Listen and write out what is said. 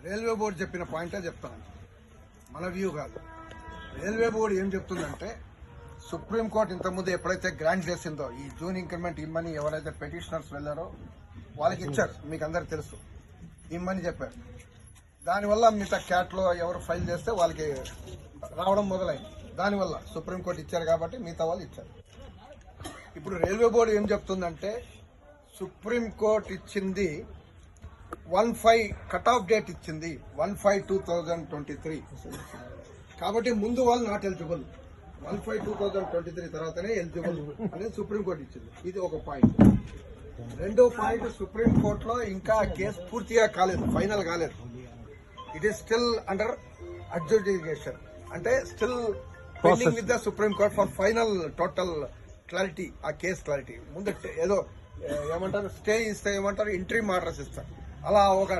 Railway board చెప్పిన పాయింటే చెప్తాను, మన వ్యూ కాదు. రైల్వే బోర్డు ఏం చెప్తుందంటే, సుప్రీంకోర్టు ఇంతకుముందు ఎప్పుడైతే గ్రాంట్ చేసిందో ఈ జూన్ ఇంక్రిమెంట్ ఇమ్మని ఎవరైతే పెటిషనర్స్ వెళ్లారో వాళ్ళకి ఇచ్చారు, మీకు అందరికి తెలుసు, ఇమ్మని చెప్పారు. దానివల్ల మిగతా క్యాట్లో ఎవరు ఫైల్ చేస్తే వాళ్ళకి రావడం మొదలైంది. దానివల్ల సుప్రీంకోర్టు ఇచ్చారు కాబట్టి మిగతా వాళ్ళు ఇచ్చారు. ఇప్పుడు రైల్వే బోర్డు ఏం చెప్తుందంటే, సుప్రీంకోర్టు ఇచ్చింది 1/5 కట్ ఆఫ్ డేట్ ఇచ్చింది, 1/5/2023. కాబట్టి ముందు వాళ్ళు నాట్ ఎలిజిబుల్, 1/5/2023 తర్వాతనే ఎలిజిబుల్ అనేది సుప్రీంకోర్టు ఇచ్చింది. ఇది ఒక పాయింట్. రెండో పాయింట్, సుప్రీంకోర్టులో ఇంకా కేసు పూర్తిగా కాలేదు, ఫైనల్ కాలేదు. It is still under adjudication, అంటే still pending with the supreme court for final total clarity, ఆ కేసు క్లారిటీ. ముందు ఏదో ఏమంటారు, స్టే ఇస్తే ఏమంటారు, ఇంట్రీమ్ ఆర్డర్స్ ఇస్తారు, అలా ఒక